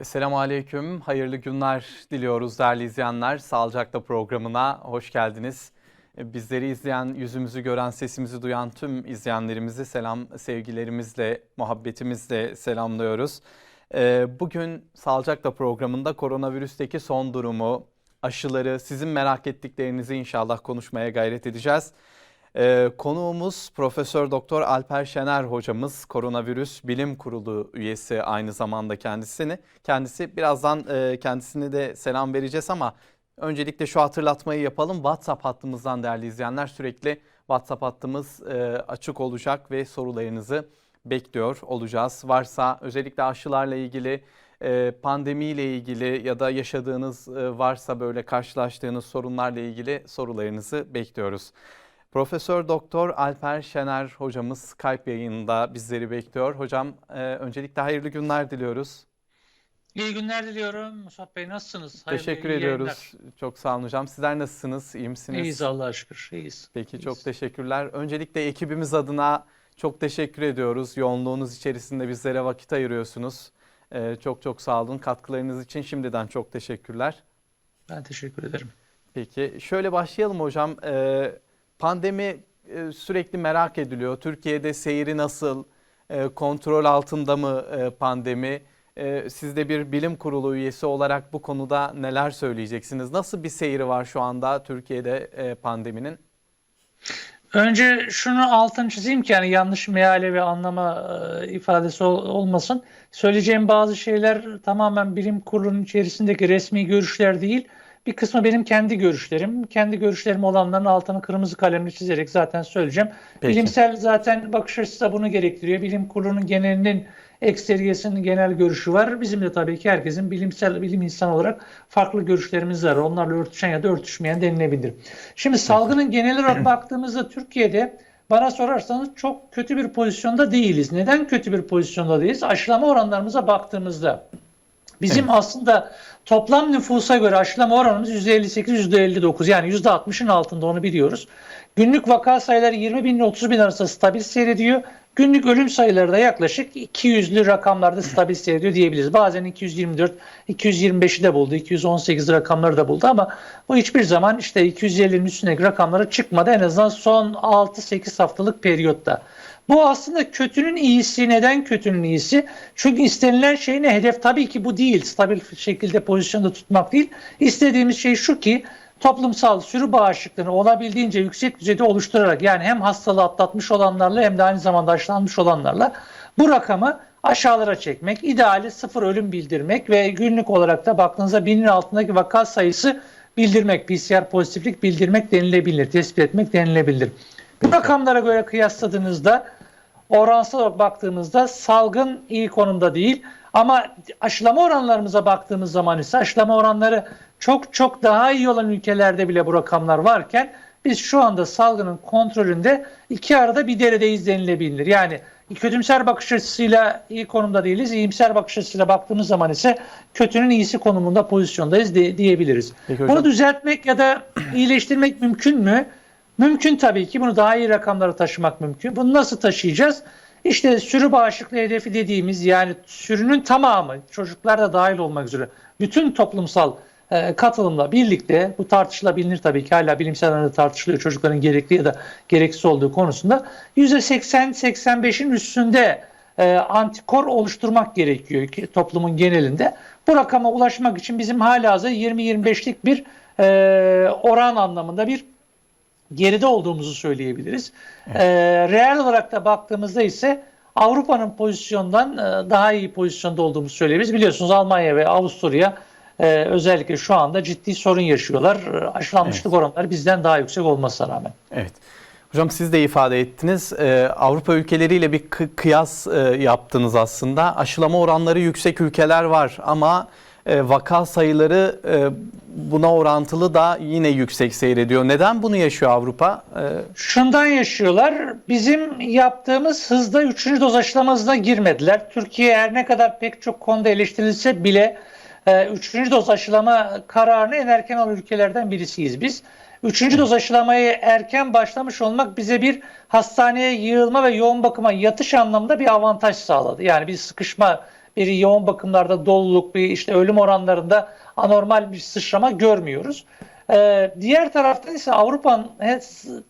Selamun Aleyküm, hayırlı günler diliyoruz değerli izleyenler. Sağlıcakla programına hoş geldiniz. Bizleri izleyen, yüzümüzü gören, sesimizi duyan tüm izleyenlerimizi selam, sevgilerimizle, muhabbetimizle selamlıyoruz. Bugün Sağlıcakla programında koronavirüsteki son durumu, aşıları, sizin merak ettiklerinizi inşallah konuşmaya gayret edeceğiz. Konuğumuz Profesör Doktor Alper Şener hocamız, Koronavirüs Bilim Kurulu üyesi aynı zamanda kendisi. Birazdan kendisine de selam vereceğiz ama öncelikle şu hatırlatmayı yapalım. WhatsApp hattımızdan değerli izleyenler sürekli WhatsApp hattımız açık olacak ve sorularınızı bekliyor olacağız. Varsa özellikle aşılarla ilgili, pandemiyle ilgili ya da yaşadığınız varsa böyle karşılaştığınız sorunlarla ilgili sorularınızı bekliyoruz. Profesör Doktor Alper Şener hocamız Skype yayınında bizleri bekliyor. Hocam öncelikle hayırlı günler diliyoruz. İyi günler diliyorum. Musab Bey nasılsınız? Teşekkür iyi ediyoruz. yayınlar. Çok sağ olun hocam. Sizler nasılsınız? İyi misiniz? İyiyiz Allah'a şükür. İyiyiz. Peki İyiyiz. çok teşekkürler. Öncelikle ekibimiz adına çok teşekkür ediyoruz. Yoğunluğunuz içerisinde bizlere vakit ayırıyorsunuz. Çok sağ olun. Katkılarınız için şimdiden çok teşekkürler. Ben teşekkür ederim. Peki şöyle başlayalım hocam. Pandemi sürekli merak ediliyor. Türkiye'de seyri nasıl? Kontrol altında mı pandemi? Siz de bir bilim kurulu üyesi olarak bu konuda neler söyleyeceksiniz? Nasıl bir seyri var şu anda Türkiye'de pandeminin? Önce şunu altını çizeyim ki yani yanlış meale ve anlama ifadesi olmasın. Söyleyeceğim bazı şeyler tamamen bilim kurulunun içerisindeki resmi görüşler değil. Bir kısmı benim kendi görüşlerim. Kendi görüşlerim olanların altını kırmızı kalemle çizerek zaten söyleyeceğim. Peki. Bilimsel zaten bakış açısı da bunu gerektiriyor. Bilim kurulunun genelinin ekseriyesinin genel görüşü var. Bizim de tabii ki herkesin bilim insanı olarak farklı görüşlerimiz var. Onlarla örtüşen ya da örtüşmeyen denilebilir. Şimdi salgının genel olarak baktığımızda Türkiye'de bana sorarsanız çok kötü bir pozisyonda değiliz. Neden kötü bir pozisyonda değiliz? Aşılama oranlarımıza baktığımızda bizim aslında toplam nüfusa göre aşılama oranımız %58, %59 yani %60'ın altında onu biliyoruz. Günlük vaka sayıları 20 bin ile 30 bin arasında stabil seyrediyor. Günlük ölüm sayıları da yaklaşık 200'lü rakamlarda stabil seyrediyor diyebiliriz. Bazen 224, 225'i de buldu, 218 rakamları da buldu ama bu hiçbir zaman işte 250'nin üstündeki rakamlara çıkmadı en azından son 6-8 haftalık periyotta. Bu aslında kötünün iyisi. Neden kötünün iyisi? Çünkü istenilen şey ne? Hedef tabii ki bu değil. Stabil şekilde pozisyonda tutmak değil. İstediğimiz şey şu ki toplumsal sürü bağışıklığını olabildiğince yüksek düzeyde oluşturarak yani hem hastalığı atlatmış olanlarla hem de aynı zamanda aşılanmış olanlarla bu rakamı aşağılara çekmek, ideali sıfır ölüm bildirmek ve günlük olarak da baktığınızda binin altındaki vaka sayısı bildirmek, PCR pozitiflik bildirmek denilebilir, tespit etmek denilebilir. Bu rakamlara göre kıyasladığınızda oransal olarak baktığımızda salgın iyi konumda değil. Ama aşılama oranlarımıza baktığımız zaman ise aşılama oranları çok daha iyi olan ülkelerde bile bu rakamlar varken biz şu anda salgının kontrolünde iki arada bir deredeyiz denilebilir. Yani kötümser bakış açısıyla iyi konumda değiliz. İyimser bakış açısıyla baktığımız zaman ise kötünün iyisi konumunda pozisyondayız diyebiliriz. Bunu düzeltmek ya da iyileştirmek mümkün mü? Mümkün tabii ki. Bunu daha iyi rakamlara taşımak mümkün. Bunu nasıl taşıyacağız? İşte sürü bağışıklığı hedefi dediğimiz yani sürünün tamamı çocuklar da dahil olmak üzere bütün toplumsal katılımla birlikte bu tartışılabilir tabii ki hala bilimsel alanda tartışılıyor çocukların gerekli ya da gereksiz olduğu konusunda %80-85'in üstünde antikor oluşturmak gerekiyor ki toplumun genelinde. Bu rakama ulaşmak için bizim halihazırda 20-25'lik bir oran anlamında bir geride olduğumuzu söyleyebiliriz. Evet. Reel olarak da baktığımızda ise Avrupa'nın pozisyondan daha iyi pozisyonda olduğumuzu söyleyebiliriz. Biliyorsunuz Almanya ve Avusturya özellikle şu anda ciddi sorun yaşıyorlar. Aşılanmışlık oranları bizden daha yüksek olmasına rağmen. Evet. Hocam siz de ifade ettiniz. Avrupa ülkeleriyle bir kıyas yaptınız aslında. Aşılama oranları yüksek ülkeler var ama vaka sayıları buna orantılı da yine yüksek seyrediyor. Neden bunu yaşıyor Avrupa? Şundan yaşıyorlar. Bizim yaptığımız hızda 3. doz aşılama hızına girmediler. Türkiye her ne kadar pek çok konuda eleştirilse bile 3. doz aşılama kararını en erken alan ülkelerden birisiyiz biz. 3. doz aşılamayı erken başlamış olmak bize bir hastaneye yığılma ve yoğun bakıma yatış anlamında bir avantaj sağladı. Yani bir sıkışma bir yoğun bakımlarda doluluk, bir işte ölüm oranlarında anormal bir sıçrama görmüyoruz. Diğer taraftan ise Avrupa'nın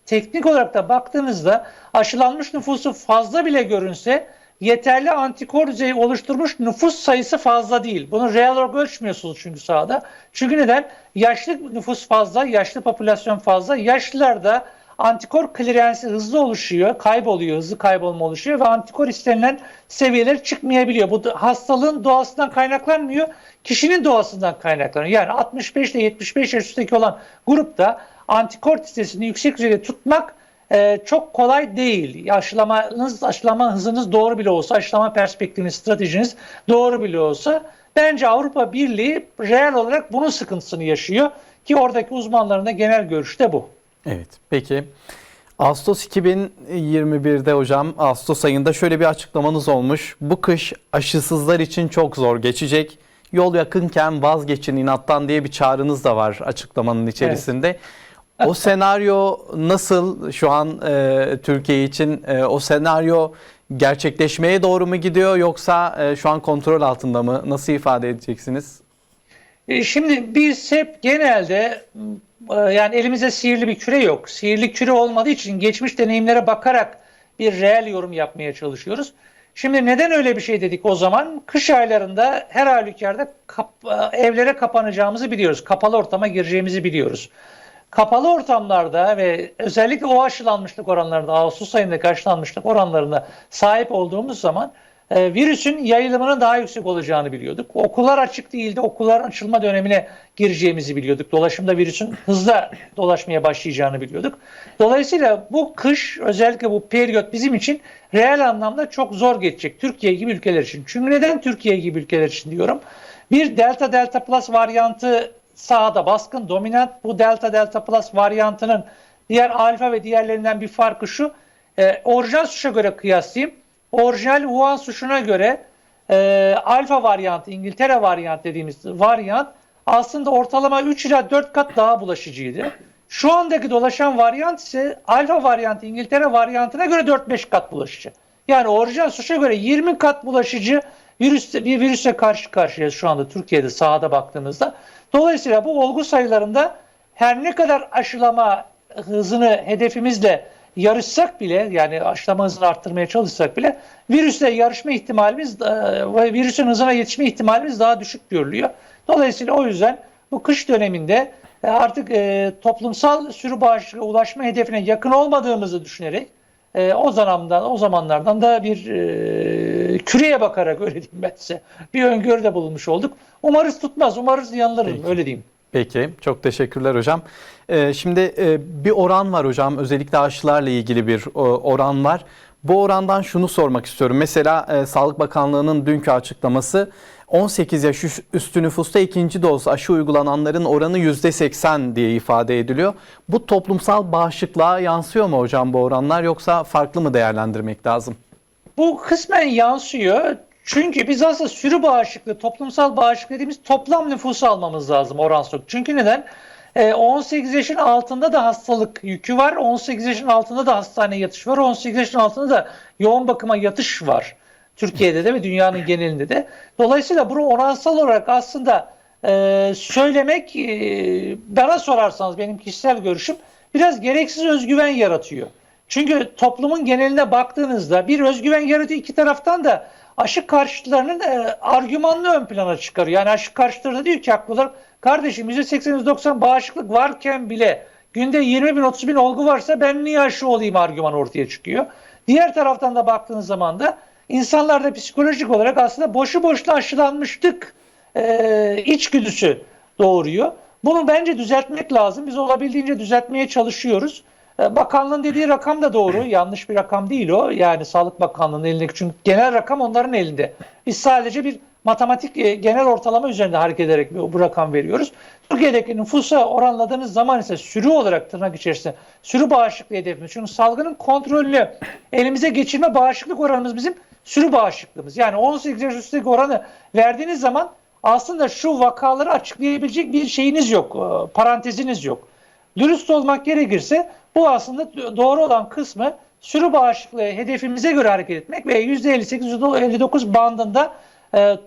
teknik olarak da baktığınızda aşılanmış nüfusu fazla bile görünse yeterli antikor düzeyi oluşturmuş nüfus sayısı fazla değil. Bunu reel olarak ölçmüyorsunuz çünkü sahada. Çünkü neden? Yaşlı nüfus fazla, yaşlı popülasyon fazla. Yaşlılarda antikor klirensi hızlı oluşuyor, kayboluyor, hızlı kaybolma oluşuyor ve antikor istenilen seviyeler çıkmayabiliyor. Bu hastalığın doğasından kaynaklanmıyor, kişinin doğasından kaynaklanıyor. Yani 65 ile 75 yaş üstteki olan grupta antikor titresini yüksek düzeyde tutmak çok kolay değil. Aşılama hızınız doğru bile olsa, aşılama perspektifiniz, stratejiniz doğru bile olsa bence Avrupa Birliği reel olarak bunun sıkıntısını yaşıyor ki oradaki uzmanların da genel görüşü de bu. Evet, peki. Ağustos 2021'de hocam, Ağustos ayında şöyle bir açıklamanız olmuş. Bu kış aşısızlar için çok zor geçecek. Yol yakınken vazgeçin inattan diye bir çağrınız da var açıklamanın içerisinde. Evet. O senaryo nasıl şu an Türkiye için? O senaryo gerçekleşmeye doğru mu gidiyor yoksa şu an kontrol altında mı? Nasıl ifade edeceksiniz? Şimdi biz hep genelde yani elimizde sihirli bir küre yok. Sihirli küre olmadığı için geçmiş deneyimlere bakarak bir reel yorum yapmaya çalışıyoruz. Şimdi neden öyle bir şey dedik o zaman? Kış aylarında her halükarda evlere kapanacağımızı biliyoruz. Kapalı ortama gireceğimizi biliyoruz. Kapalı ortamlarda ve özellikle o aşılanmışlık oranlarında, Ağustos ayındaki aşılanmışlık oranlarına sahip olduğumuz zaman virüsün yayılımının daha yüksek olacağını biliyorduk. Okullar açık değildi. Okulların açılma dönemine gireceğimizi biliyorduk. Dolaşımda virüsün hızla dolaşmaya başlayacağını biliyorduk. Dolayısıyla bu kış, özellikle bu periyot bizim için reel anlamda çok zor geçecek. Türkiye gibi ülkeler için. Çünkü neden Türkiye gibi ülkeler için diyorum? Bir Delta Plus varyantı sahada baskın, dominant. Bu Delta Plus varyantının diğer alfa ve diğerlerinden bir farkı şu. Orijinal suşa göre kıyaslayayım. Orijinal Wuhan suşuna göre alfa varyantı, İngiltere varyant dediğimiz varyant aslında ortalama 3 ila 4 kat daha bulaşıcıydı. Şu andaki dolaşan varyant ise alfa varyantı, İngiltere varyantına göre 4-5 kat bulaşıcı. Yani orijinal suşa göre 20 kat bulaşıcı bir virüse karşı karşıyayız şu anda Türkiye'de sahada baktığımızda. Dolayısıyla bu olgu sayılarında her ne kadar aşılama hızını hedefimizle yarışsak bile, yani aşılama hızını arttırmaya çalışsak bile virüsle yarışma ihtimalimiz ve virüsün hızına yetişme ihtimalimiz daha düşük görülüyor. Dolayısıyla o yüzden bu kış döneminde artık toplumsal sürü bağışıklığa ulaşma hedefine yakın olmadığımızı düşünerek o zamanlardan da bir küreye bakarak öyle diyeyim ben size bir öngörüde bulunmuş olduk. Umarız tutmaz, umarız yanılırım. Peki. Öyle diyeyim. Peki, çok teşekkürler hocam. Şimdi bir oran var hocam, özellikle aşılarla ilgili bir oran var. Bu orandan şunu sormak istiyorum. Mesela Sağlık Bakanlığı'nın dünkü açıklaması 18 yaş üstü nüfusta ikinci doz aşı uygulananların oranı %80 diye ifade ediliyor. Bu toplumsal bağışıklığa yansıyor mu hocam bu oranlar yoksa farklı mı değerlendirmek lazım? Bu kısmen yansıyor. Çünkü biz aslında sürü bağışıklığı, toplumsal bağışıklık dediğimiz toplam nüfusu almamız lazım oransal. Çünkü neden? 18 yaşın altında da hastalık yükü var. 18 yaşın altında da hastaneye yatış var. 18 yaşın altında da yoğun bakıma yatış var. Türkiye'de de ve dünyanın genelinde de. Dolayısıyla bunu oransal olarak aslında söylemek bana sorarsanız benim kişisel görüşüm biraz gereksiz özgüven yaratıyor. Çünkü toplumun geneline baktığınızda bir özgüven yaratıyor, iki taraftan da aşı karşıtlarının argümanını ön plana çıkarıyor. Yani aşı karşıtları da diyor ki haklı olarak kardeşim %80-%90 bağışıklık varken bile günde 20 bin 30 bin olgu varsa ben niye aşı olayım argümanı ortaya çıkıyor. Diğer taraftan da baktığınız zaman da insanlarda psikolojik olarak aslında boşu boşuna aşılanmıştık içgüdüsü doğuruyor. Bunu bence düzeltmek lazım. Biz olabildiğince düzeltmeye çalışıyoruz. Bakanlığın dediği rakam da doğru. Yanlış bir rakam değil o. Yani Sağlık Bakanlığı'nın elindeki, çünkü genel rakam onların elinde. Biz sadece bir matematik genel ortalama üzerinde hareket ederek bu rakam veriyoruz. Türkiye'deki nüfusa oranladığınız zaman ise sürü olarak tırnak içerisinde sürü bağışıklığı hedefimiz. Çünkü salgının kontrolünü elimize geçirme bağışıklık oranımız bizim sürü bağışıklığımız. Yani 18 yaş üstündeki oranı verdiğiniz zaman aslında şu vakaları açıklayabilecek bir şeyiniz yok. Paranteziniz yok. Dürüst olmak gerekirse bu aslında doğru olan kısmı sürü bağışıklığı hedefimize göre hareket etmek ve %58-%59 bandında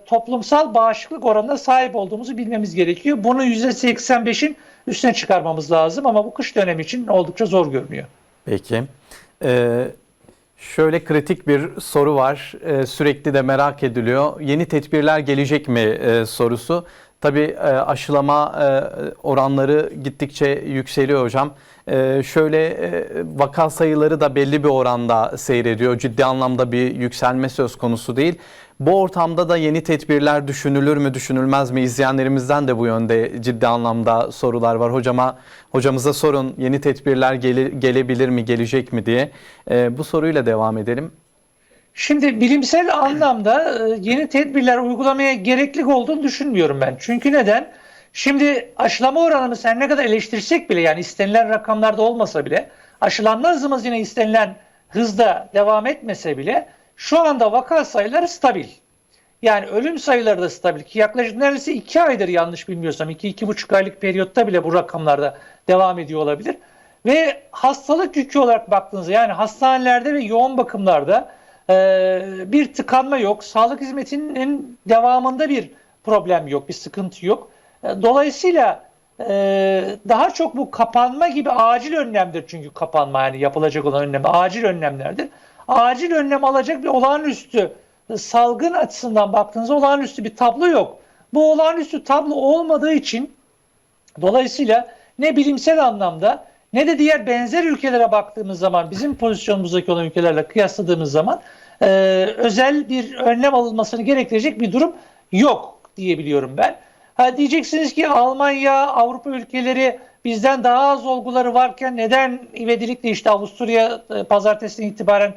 toplumsal bağışıklık oranına sahip olduğumuzu bilmemiz gerekiyor. Bunu %85'in üstüne çıkarmamız lazım ama bu kış dönemi için oldukça zor görünüyor. Peki. Şöyle kritik bir soru var. Sürekli de merak ediliyor. Yeni tedbirler gelecek mi sorusu. Tabii aşılama oranları gittikçe yükseliyor hocam. Vaka sayıları da belli bir oranda seyrediyor. Ciddi anlamda bir yükselme söz konusu değil. Bu ortamda da yeni tedbirler düşünülür mü, düşünülmez mi? İzleyenlerimizden de bu yönde ciddi anlamda sorular var. Hocamıza sorun, yeni tedbirler gelebilir mi, gelecek mi diye. Bu soruyla devam edelim. Şimdi bilimsel anlamda yeni tedbirler uygulamaya gereklilik olduğunu düşünmüyorum ben. Çünkü neden? Şimdi aşılama oranımız her ne kadar eleştirsek bile, yani istenilen rakamlarda olmasa bile, aşılanma hızımız yine istenilen hızda devam etmese bile şu anda vaka sayıları stabil. Yani ölüm sayıları da stabil ki yaklaşık neredeyse 2 aydır, yanlış bilmiyorsam 2-2,5 aylık periyotta bile bu rakamlarda devam ediyor olabilir. Ve hastalık yükü olarak baktığınızda, yani hastanelerde ve yoğun bakımlarda bir tıkanma yok. Sağlık hizmetinin devamında bir problem yok, bir sıkıntı yok. Dolayısıyla daha çok bu kapanma gibi acil önlemdir, çünkü kapanma yani yapılacak olan önlem acil önlemlerdir. Acil önlem alacak bir olağanüstü salgın açısından baktığınızda olağanüstü bir tablo yok. Bu olağanüstü tablo olmadığı için dolayısıyla ne bilimsel anlamda ne de diğer benzer ülkelere baktığımız zaman, bizim pozisyonumuzdaki olan ülkelerle kıyasladığımız zaman özel bir önlem alınmasını gerektirecek bir durum yok diyebiliyorum ben. Diyeceksiniz ki Almanya, Avrupa ülkeleri bizden daha az olguları varken neden ivedilikle işte Avusturya pazartesinden itibaren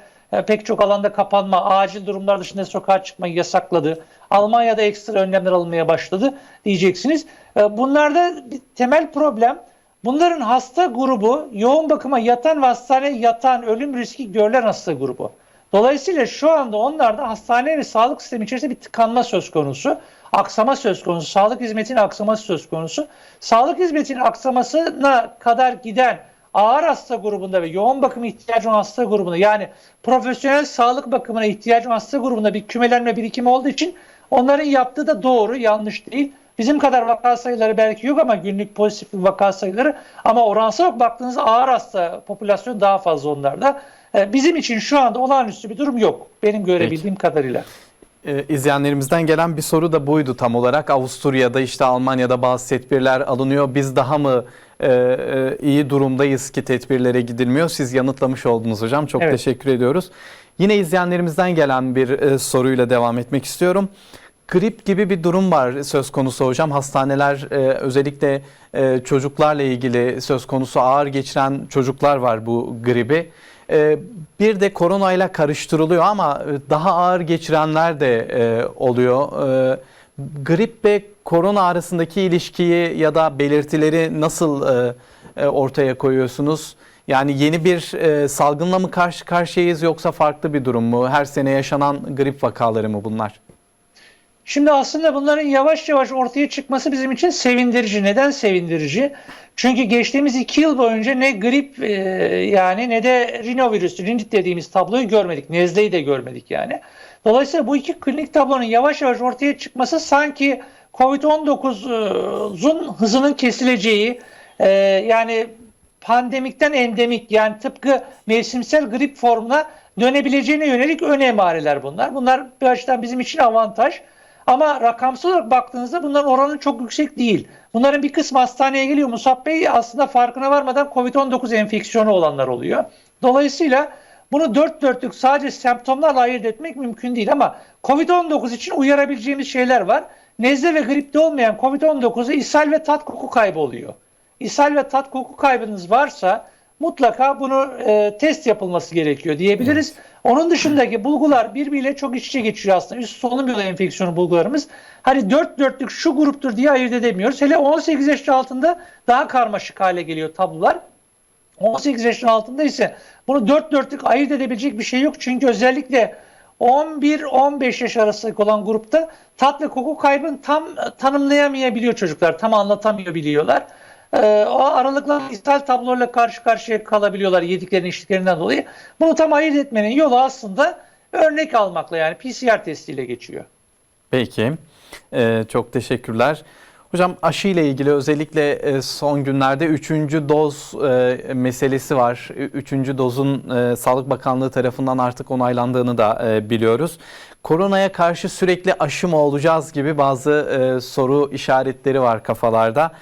pek çok alanda kapanma, acil durumlar dışında sokağa çıkmayı yasakladı. Almanya'da ekstra önlemler alınmaya başladı diyeceksiniz. Bunlarda bir temel problem, bunların hasta grubu yoğun bakıma yatan ve hastaneye yatan, ölüm riski görülen hasta grubu. Dolayısıyla şu anda onlarda hastane ve sağlık sistemi içerisinde bir tıkanma söz konusu. Aksama söz konusu. Sağlık hizmetinin aksaması söz konusu. Sağlık hizmetinin aksamasına kadar giden ağır hasta grubunda ve yoğun bakıma ihtiyacı olan hasta grubunda, yani profesyonel sağlık bakımına ihtiyacı olan hasta grubunda bir kümelenme birikimi olduğu için onların yaptığı da doğru, yanlış değil. Bizim kadar vaka sayıları belki yok ama günlük pozitif vaka sayıları, ama oransal baktığınızda ağır hasta popülasyon daha fazla onlarda. Bizim için şu anda olağanüstü bir durum yok benim görebildiğim kadarıyla. İzleyenlerimizden gelen bir soru da buydu tam olarak. Avusturya'da, işte Almanya'da bazı tedbirler alınıyor. Biz daha mı iyi durumdayız ki tedbirlere gidilmiyor? Siz yanıtlamış oldunuz hocam. Çok teşekkür ediyoruz. Yine izleyenlerimizden gelen bir soruyla devam etmek istiyorum. Grip gibi bir durum var söz konusu hocam. Hastaneler özellikle çocuklarla ilgili söz konusu, ağır geçiren çocuklar var bu gribi. Bir de koronayla karıştırılıyor ama daha ağır geçirenler de oluyor. Grip ve korona arasındaki ilişkiyi ya da belirtileri nasıl ortaya koyuyorsunuz? Yani yeni bir salgınla mı karşı karşıyayız, yoksa farklı bir durum mu? Her sene yaşanan grip vakaları mı bunlar? Şimdi aslında bunların yavaş yavaş ortaya çıkması bizim için sevindirici. Neden sevindirici? Çünkü geçtiğimiz 2 yıl boyunca ne grip yani ne de rinovirüs, rinit dediğimiz tabloyu görmedik. Nezleyi de görmedik yani. Dolayısıyla bu iki klinik tablonun yavaş yavaş ortaya çıkması sanki Covid-19'un hızının kesileceği, yani pandemikten endemik, yani tıpkı mevsimsel grip formuna dönebileceğine yönelik ön emareler bunlar. Bunlar bir açıdan bizim için avantaj. Ama rakamsal olarak baktığınızda bunların oranı çok yüksek değil. Bunların bir kısmı hastaneye geliyor. Musab Bey aslında farkına varmadan Covid-19 enfeksiyonu olanlar oluyor. Dolayısıyla bunu dört dörtlük sadece semptomlarla ayırt etmek mümkün değil. Ama Covid-19 için uyarabileceğimiz şeyler var. Nezle ve gripte olmayan Covid-19'da ishal ve tat koku kaybı oluyor. İshal ve tat koku kaybınız varsa mutlaka bunu test yapılması gerekiyor diyebiliriz. Evet. Onun dışındaki bulgular birbiriyle çok iç içe geçiyor aslında. Üst solunum yolu enfeksiyonu bulgularımız. Hani dört dörtlük şu gruptur diye ayırt edemiyoruz. Hele 18 yaş altında daha karmaşık hale geliyor tablolar. 18 yaşın altında ise bunu dört dörtlük ayırt edebilecek bir şey yok. Çünkü özellikle 11-15 yaş arasındaki olan grupta tat ve koku kaybını tam tanımlayamayabiliyor çocuklar. Tam anlatamayabiliyorlar. O aralıklı ishal tablolarla karşı karşıya kalabiliyorlar yediklerini içtiklerinden dolayı. Bunu tam ayırt etmenin yolu aslında örnek almakla, yani PCR testiyle geçiyor. Peki, çok teşekkürler. Hocam aşı ile ilgili özellikle son günlerde 3. doz meselesi var. 3. dozun Sağlık Bakanlığı tarafından artık onaylandığını da biliyoruz. Koronaya karşı sürekli aşı mı olacağız gibi bazı soru işaretleri var kafalarda.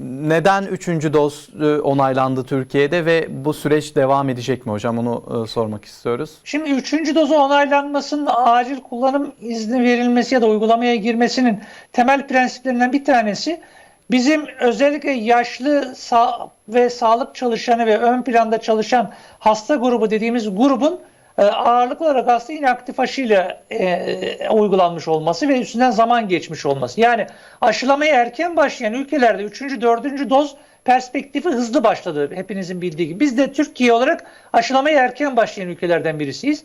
Neden 3. doz onaylandı Türkiye'de ve bu süreç devam edecek mi hocam? Onu sormak istiyoruz. Şimdi 3. dozu onaylanmasının acil kullanım izni verilmesi ya da uygulamaya girmesinin temel prensiplerinden bir tanesi bizim özellikle yaşlı ve sağlık çalışanı ve ön planda çalışan hasta grubu dediğimiz grubun ağırlıklı olarak aslında inaktif aşıyla uygulanmış olması ve üstünden zaman geçmiş olması. Yani aşılamaya erken başlayan ülkelerde 3. 4. doz perspektifi hızlı başladı hepinizin bildiği gibi. Biz de Türkiye olarak aşılamaya erken başlayan ülkelerden birisiyiz.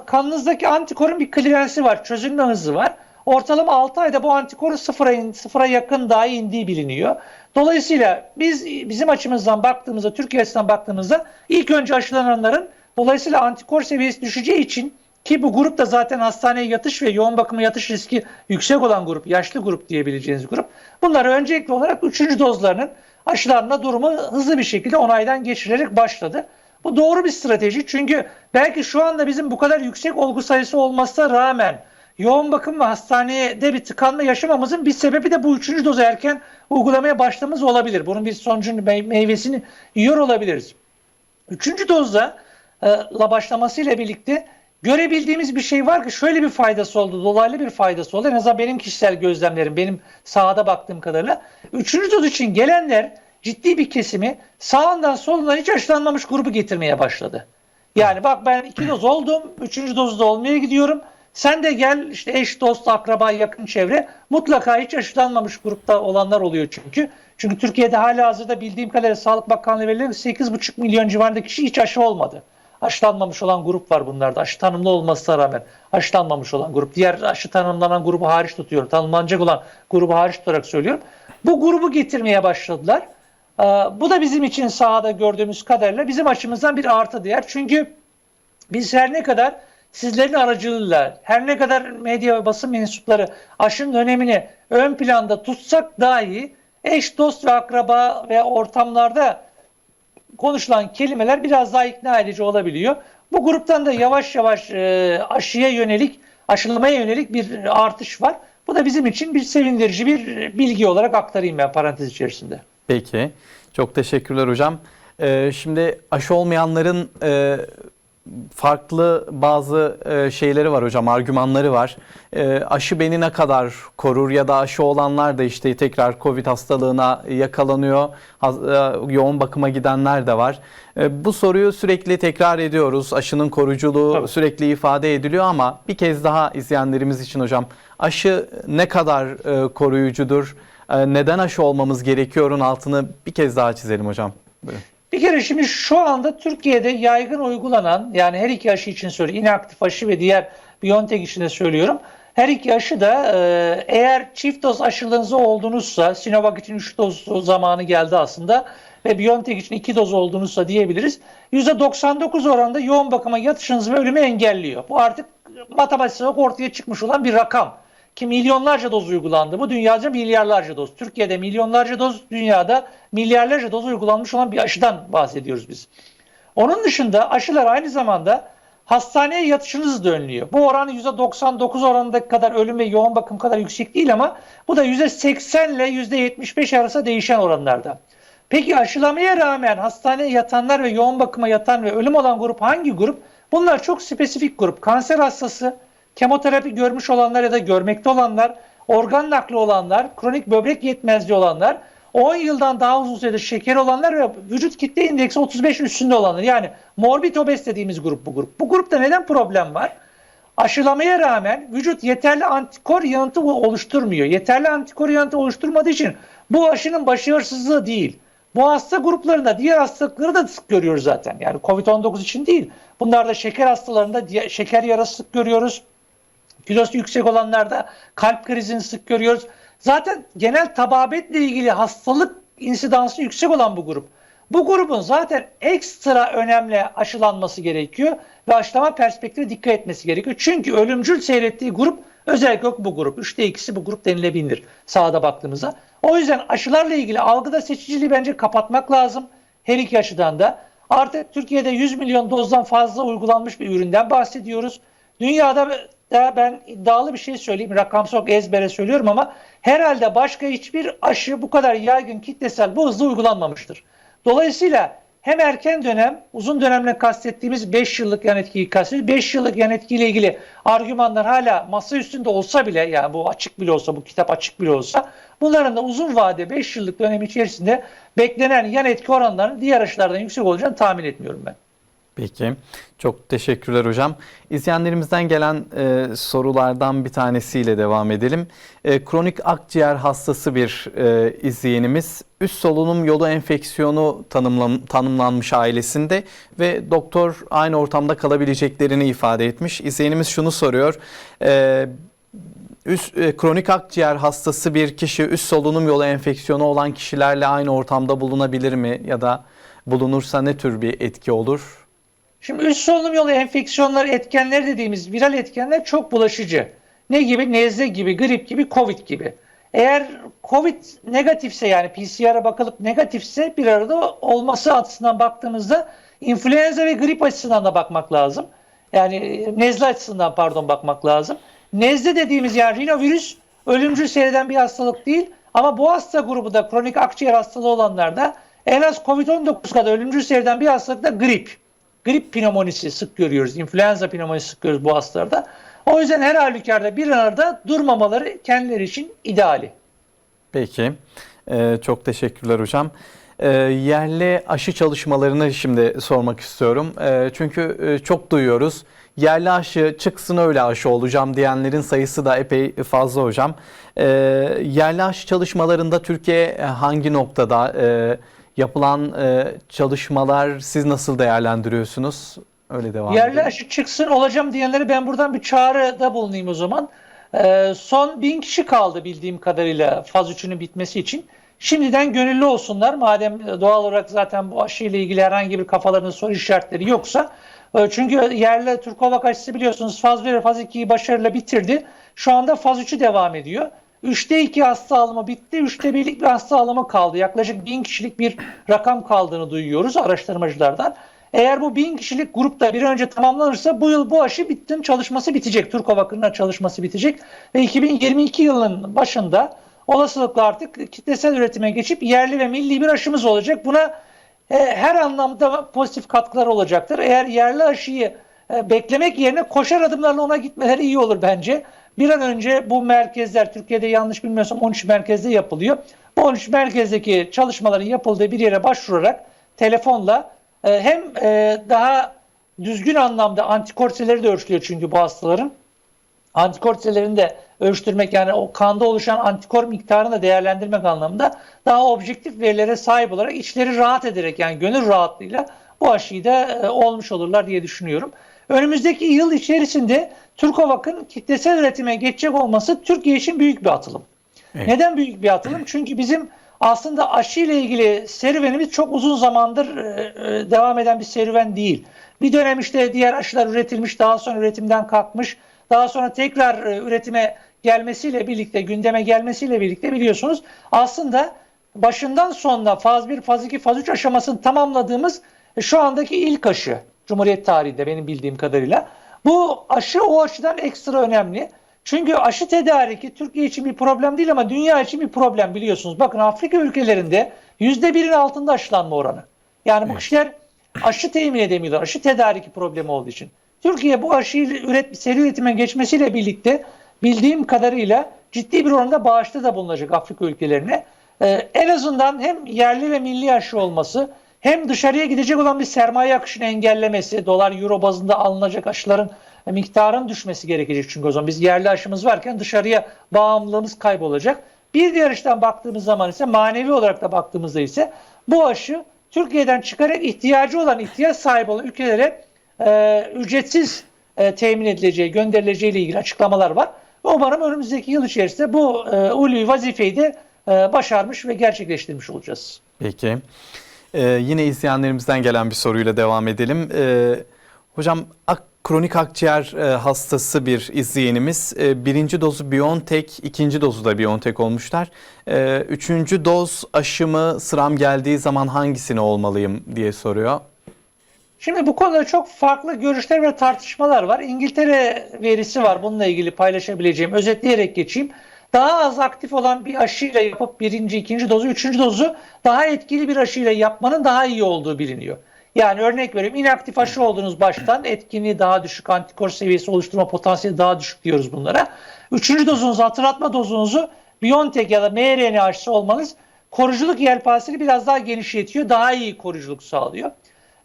Kanınızdaki antikorun bir kliransı var, çözülme hızı var. Ortalama 6 ayda bu antikorun sıfıra yakın dahi indiği biliniyor. Dolayısıyla bizim açımızdan baktığımızda, Türkiye açısından baktığımızda ilk önce aşılananların dolayısıyla antikor seviyesi düşeceği için, ki bu grup da zaten hastaneye yatış ve yoğun bakıma yatış riski yüksek olan grup, yaşlı grup diyebileceğiniz grup. Bunları öncelikli olarak 3. dozlarının aşılanma durumu hızlı bir şekilde onaydan geçirerek başladı. Bu doğru bir strateji çünkü belki şu anda bizim bu kadar yüksek olgu sayısı olmasına rağmen yoğun bakım ve hastanede bir tıkanma yaşamamızın bir sebebi de bu 3. dozu erken uygulamaya başlamamız olabilir. Bunun bir sonucunu, meyvesini yiyor olabiliriz. 3. dozla başlamasıyla birlikte görebildiğimiz bir şey var ki şöyle bir faydası oldu, dolaylı bir faydası oldu. En azından benim kişisel gözlemlerim, benim sahada baktığım kadarıyla. 3. doz için gelenler ciddi bir kesimi sağından solundan hiç aşılanmamış grubu getirmeye başladı. Yani bak ben 2 doz oldum, 3. dozu da olmaya gidiyorum. Sen de gel, işte eş, dost, akraba, yakın çevre, mutlaka hiç aşılanmamış grupta olanlar oluyor çünkü. Çünkü Türkiye'de halihazırda bildiğim kadarıyla Sağlık Bakanlığı verileri 8,5 milyon civarında kişi hiç aşı olmadı. Aşılanmamış olan grup var bunlarda. Aşı tanımlı olmasına rağmen aşılanmamış olan grup. Diğer aşı tanımlanan grubu hariç tutuyorum. Tanımlanacak olan grubu hariç tutarak söylüyorum. Bu grubu getirmeye başladılar. Bu da bizim için sahada gördüğümüz kadarıyla bizim açımızdan bir artı değer. Çünkü biz her ne kadar sizlerin aracılığıyla, her ne kadar medya ve basın mensupları aşının önemini ön planda tutsak dahi eş, dost ve akraba ve ortamlarda konuşulan kelimeler biraz daha ikna edici olabiliyor. Bu gruptan da yavaş yavaş aşılamaya yönelik bir artış var. Bu da bizim için bir sevindirici bir bilgi olarak aktarayım ben parantez içerisinde. Peki, çok teşekkürler hocam. Şimdi aşı olmayanların farklı bazı şeyleri var hocam, argümanları var. Aşı beni ne kadar korur ya da aşı olanlar da işte tekrar Covid hastalığına yakalanıyor. Yoğun bakıma gidenler de var. Bu soruyu sürekli tekrar ediyoruz. Aşının koruyuculuğu sürekli ifade ediliyor ama bir kez daha izleyenlerimiz için hocam, aşı ne kadar koruyucudur? Neden aşı olmamız gerekiyor'un altını bir kez daha çizelim hocam. Buyurun. Bir kere şimdi şu anda Türkiye'de yaygın uygulanan, yani her iki aşı için söylüyorum, inaktif aşı ve diğer BioNTech için de söylüyorum. Her iki aşı da eğer çift doz aşılığınız oldunuzsa, Sinovac için 3 doz zamanı geldi aslında ve BioNTech için 2 doz oldunuzsa diyebiliriz. %99 oranında yoğun bakıma yatışınızı ve ölümü engelliyor. Bu artık matematiksel olarak ortaya çıkmış olan bir rakam. Ki milyonlarca doz uygulandı. Bu dünyaca milyarlarca doz. Türkiye'de milyonlarca doz, dünyada milyarlarca doz uygulanmış olan bir aşıdan bahsediyoruz biz. Onun dışında aşılar aynı zamanda hastaneye yatışınızı da önlüyor. Bu oran %99 oranındaki kadar ölüm ve yoğun bakım kadar yüksek değil ama bu da %80 ile %75 arası değişen oranlarda. Peki aşılamaya rağmen hastaneye yatanlar ve yoğun bakıma yatan ve ölüm olan grup hangi grup? Bunlar çok spesifik grup. Kanser hastası, kemoterapi görmüş olanlar ya da görmekte olanlar, organ nakli olanlar, kronik böbrek yetmezliği olanlar, 10 yıldan daha uzun süredir şeker olanlar ve vücut kitle indeksi 35 üstünde olanlar. Yani morbid obez dediğimiz grup bu grup. Bu grupta neden problem var? Aşılamaya rağmen vücut yeterli antikor yanıtı oluşturmuyor. Yeterli antikor yanıtı oluşturmadığı için bu aşının başarısızlığı değil. Bu hasta gruplarında diğer hastalıkları da sık görüyoruz zaten. Yani Covid-19 için değil. Bunlarda şeker hastalarında şeker yarası sık görüyoruz. Kilosu yüksek olanlarda kalp krizini sık görüyoruz. Zaten genel tababetle ilgili hastalık insidansı yüksek olan bu grup. Bu grubun zaten ekstra önemli aşılanması gerekiyor ve aşılama perspektifi dikkat etmesi gerekiyor. Çünkü ölümcül seyrettiği grup Özellikle bu grup. 3'te 2'si bu grup denilebilir sahada baktığımızda. O yüzden aşılarla ilgili algıda seçiciliği bence kapatmak lazım. Her iki açıdan da. Artık Türkiye'de 100 milyon dozdan fazla uygulanmış bir üründen bahsediyoruz. Dünyada da ben iddialı bir şey söyleyeyim. Rakamsal ezbere söylüyorum ama herhalde başka hiçbir aşı bu kadar yaygın, kitlesel, bu hızla uygulanmamıştır. Dolayısıyla hem erken dönem, uzun dönemle kastettiğimiz 5 yıllık yan etkiyi kastediyoruz. 5 yıllık yan etkiyle ilgili argümanlar hala masa üstünde olsa bile, yani bu açık bile olsa, bu kitap açık bile olsa, bunların da uzun vade 5 yıllık dönem içerisinde beklenen yan etki oranlarının diğer aşılardan yüksek olacağını tahmin etmiyorum ben. Peki. Çok teşekkürler hocam. İzleyenlerimizden gelen sorulardan bir tanesiyle devam edelim. Kronik akciğer hastası bir izleyenimiz, üst solunum yolu enfeksiyonu tanımlanmış ailesinde ve doktor aynı ortamda kalabileceklerini ifade etmiş. İzleyenimiz şunu soruyor. Kronik akciğer hastası bir kişi üst solunum yolu enfeksiyonu olan kişilerle aynı ortamda bulunabilir mi? Ya da bulunursa ne tür bir etki olur? Şimdi üst solunum yolu enfeksiyonları etkenleri dediğimiz viral etkenler çok bulaşıcı. Ne gibi? Nezle gibi, grip gibi, Covid gibi. Eğer Covid negatifse, yani PCR'a bakılıp negatifse, bir arada olması açısından baktığımızda influenza ve grip açısından da bakmak lazım. Yani nezle açısından bakmak lazım. Nezle dediğimiz, yani rinovirüs ölümcül seyreden bir hastalık değil. Ama bu hasta grubu da, kronik akciğer hastalığı olanlarda, en az Covid-19 kadar ölümcül seyreden bir hastalık da grip. Grip pneumonisi sık görüyoruz. İnfluenza pneumonisi sık görüyoruz bu hastalarda. O yüzden her halükarda bir arada durmamaları kendileri için ideali. Peki. Çok teşekkürler hocam. Yerli aşı çalışmalarını şimdi sormak istiyorum. Çünkü çok duyuyoruz. Yerli aşı çıksın öyle aşı olacağım diyenlerin sayısı da epey fazla hocam. Yerli aşı çalışmalarında Türkiye hangi noktada? Yapılan çalışmalar siz nasıl değerlendiriyorsunuz? Öyle devam edelim. Yerli aşı çıksın olacağım diyenlere ben buradan bir çağrıda bulunayım o zaman. Son 1000 kişi kaldı bildiğim kadarıyla faz 3'ünün bitmesi için. Şimdiden gönüllü olsunlar. Madem doğal olarak zaten bu aşıyla ilgili herhangi bir kafalarında soru işaretleri yoksa. Çünkü yerli Türkovak aşısı biliyorsunuz faz 1 ve faz 2'yi başarıyla bitirdi. Şu anda faz 3'ü devam ediyor. 3'te 2 hasta alımı bitti. 3'te 1'lik bir hasta alımı kaldı. Yaklaşık 1000 kişilik bir rakam kaldığını duyuyoruz araştırmacılardan. Eğer bu 1000 kişilik grupta bir önce tamamlanırsa bu yıl bu aşı çalışması bitecek. Türkovak'ın çalışması bitecek. Ve 2022 yılının başında olasılıkla artık kitlesel üretime geçip yerli ve milli bir aşımız olacak. Buna her anlamda pozitif katkılar olacaktır. Eğer yerli aşıyı beklemek yerine koşar adımlarla ona gitmeleri iyi olur bence. Bir an önce bu merkezler, Türkiye'de yanlış bilmiyorsam 13 merkezde yapılıyor. Bu 13 merkezdeki çalışmaların yapıldığı bir yere başvurarak telefonla hem daha düzgün anlamda antikor siteleri de ölçülüyor çünkü bu hastaların. Antikor sitelerini de ölçtürmek, yani o kanda oluşan antikor miktarını da değerlendirmek anlamında daha objektif verilere sahip olarak içleri rahat ederek, yani gönül rahatlığıyla bu aşıyı da olmuş olurlar diye düşünüyorum. Önümüzdeki yıl içerisinde Türkovak'ın kitlesel üretime geçecek olması Türkiye için büyük bir atılım. Evet. Neden büyük bir atılım? Çünkü bizim aslında aşı ile ilgili serüvenimiz çok uzun zamandır devam eden bir serüven değil. Bir dönem işte diğer aşılar üretilmiş, daha sonra üretimden kalkmış, daha sonra tekrar üretime gelmesiyle birlikte, gündeme gelmesiyle birlikte biliyorsunuz aslında başından sonuna faz 1, faz 2, faz 3 aşamasını tamamladığımız şu andaki ilk aşı Cumhuriyet tarihinde benim bildiğim kadarıyla. Bu aşı o açıdan ekstra önemli. Çünkü aşı tedariki Türkiye için bir problem değil ama dünya için bir problem biliyorsunuz. Bakın Afrika ülkelerinde %1'in altında aşılanma oranı. Yani bu kişiler aşı temin edemiyorlar. Aşı tedariki problemi olduğu için. Türkiye bu aşıyı seri üretime geçmesiyle birlikte bildiğim kadarıyla ciddi bir oranda bağışta da bulunacak Afrika ülkelerine. En azından hem yerli ve milli aşı olması, hem dışarıya gidecek olan bir sermaye akışını engellemesi, dolar, euro bazında alınacak aşıların miktarının düşmesi gerekecek çünkü o zaman biz yerli aşımız varken dışarıya bağımlılığımız kaybolacak. Bir diğer açıdan baktığımız zaman ise manevi olarak da baktığımızda ise bu aşı Türkiye'den çıkarak ihtiyaç sahibi olan ülkelere ücretsiz temin edileceği, gönderileceği ile ilgili açıklamalar var. Umarım önümüzdeki yıl içerisinde bu ulvi vazifeyi de başarmış ve gerçekleştirmiş olacağız. Peki. Yine izleyenlerimizden gelen bir soruyla devam edelim. Hocam Kronik akciğer hastası bir izleyenimiz. Birinci dozu BioNTech, ikinci dozu da BioNTech olmuşlar. Üçüncü doz aşımı sıram geldiği zaman hangisini olmalıyım diye soruyor. Şimdi bu konuda çok farklı görüşler ve tartışmalar var. İngiltere verisi var bununla ilgili paylaşabileceğim. Özetleyerek geçeyim. Daha az aktif olan bir aşıyla yapıp birinci, ikinci dozu, üçüncü dozu daha etkili bir aşıyla yapmanın daha iyi olduğu biliniyor. Yani örnek veriyorum, inaktif aşı oldunuz baştan, etkinliği daha düşük, antikor seviyesi oluşturma potansiyeli daha düşük diyoruz bunlara. Üçüncü dozunuzu, hatırlatma dozunuzu BioNTech ya da mRNA aşısı olmanız koruyuculuk yelpazesini biraz daha genişletiyor, daha iyi koruyuculuk sağlıyor.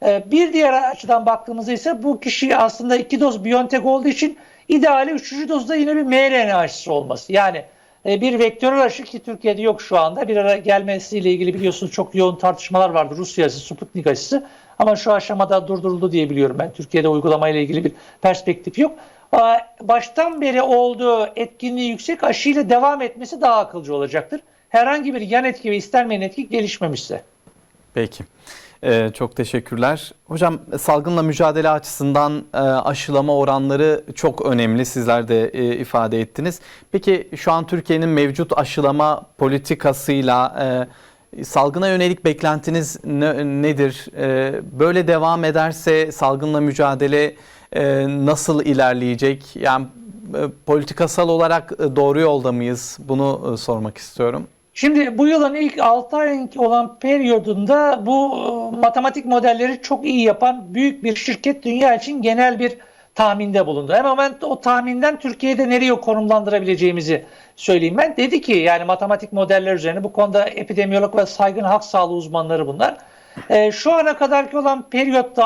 Bir diğer açıdan baktığımızda ise bu kişi aslında 2 doz BioNTech olduğu için ideali 3. dozda yine bir mRNA aşısı olması. Yani bir vektörel aşı ki Türkiye'de yok şu anda. Bir ara gelmesiyle ilgili biliyorsunuz çok yoğun tartışmalar vardı. Rusya aşısı, Sputnik aşısı. Ama şu aşamada durduruldu diye biliyorum ben. Türkiye'de uygulamayla ilgili bir perspektif yok. Baştan beri olduğu etkinliği yüksek aşıyla devam etmesi daha akılcı olacaktır. Herhangi bir yan etki ve istenmeyen etki gelişmemişse. Peki. Çok teşekkürler. Hocam, salgınla mücadele açısından aşılama oranları çok önemli. Sizler de ifade ettiniz. Peki şu an Türkiye'nin mevcut aşılama politikasıyla salgına yönelik beklentiniz nedir? Böyle devam ederse salgınla mücadele nasıl ilerleyecek? Yani politikasal olarak doğru yolda mıyız? Bunu sormak istiyorum. Şimdi bu yılın ilk 6 ay olan periyodunda bu matematik modelleri çok iyi yapan büyük bir şirket dünya için genel bir tahminde bulundu. Hemen ben o tahminden Türkiye'de nereye konumlandırabileceğimizi söyleyeyim ben. Dedi ki yani matematik modeller üzerine bu konuda epidemiyolog ve saygın halk sağlığı uzmanları bunlar. Şu ana kadarki olan periyotta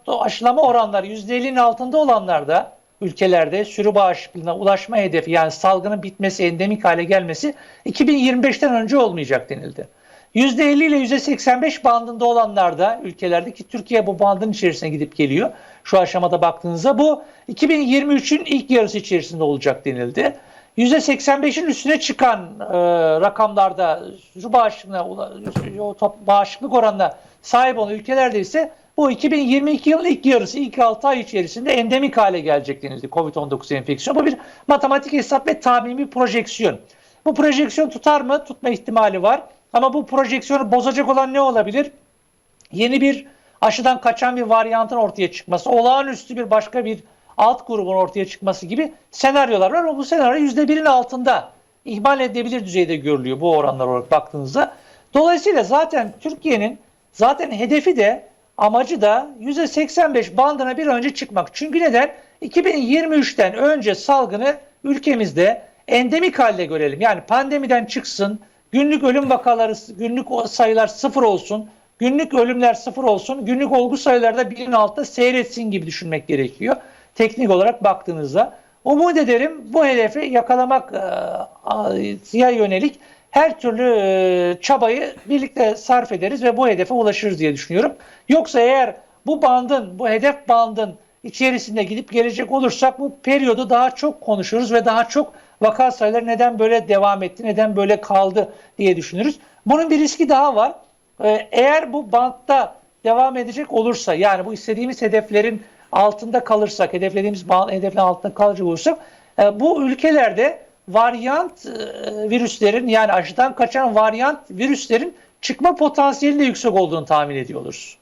aşılama oranları %50'nin altında olanlarda ülkelerde sürü bağışıklığına ulaşma hedefi yani salgının bitmesi, endemik hale gelmesi 2025'ten önce olmayacak denildi. %50 ile %85 bandında olanlarda ülkelerde ki Türkiye bu bandın içerisine gidip geliyor. Şu aşamada baktığınızda bu 2023'ün ilk yarısı içerisinde olacak denildi. %85'in üstüne çıkan rakamlarda sürü bağışıklık oranına sahip olan ülkelerde ise bu 2022 yılın ilk yarısı, ilk 6 ay içerisinde endemik hale gelecek denildi COVID-19 enfeksiyonu. Bu bir matematik hesap ve tahmin, bir projeksiyon. Bu projeksiyon tutar mı? Tutma ihtimali var. Ama bu projeksiyonu bozacak olan ne olabilir? Yeni bir aşıdan kaçan bir varyantın ortaya çıkması, olağanüstü bir başka bir alt grubun ortaya çıkması gibi senaryolar var. Ama bu senaryo %1'in altında, ihmal edilebilir düzeyde görülüyor bu oranlar olarak baktığınızda. Dolayısıyla zaten Türkiye'nin hedefi de amacı da %85 bandına bir önce çıkmak. Çünkü neden? 2023'ten önce salgını ülkemizde endemik halde görelim. Yani pandemiden çıksın, günlük ölüm vakaları, günlük sayılar sıfır olsun, günlük ölümler sıfır olsun, günlük olgu sayıları da birin altında seyretsin gibi düşünmek gerekiyor. Teknik olarak baktığınızda. Umut ederim bu hedefi yakalamak yönelik her türlü çabayı birlikte sarf ederiz ve bu hedefe ulaşırız diye düşünüyorum. Yoksa eğer bu hedef bandın içerisinde gidip gelecek olursak bu periyodu daha çok konuşuruz ve daha çok vaka sayıları neden böyle devam etti, neden böyle kaldı diye düşünürüz. Bunun bir riski daha var. Eğer bu bantta devam edecek olursa, yani bu istediğimiz hedeflerin altında kalırsak, hedeflediğimiz hedeflerin altında kalacak olursak, bu ülkelerde varyant virüslerin, yani aşıdan kaçan varyant virüslerin çıkma potansiyelinin de yüksek olduğunu tahmin ediyoruz.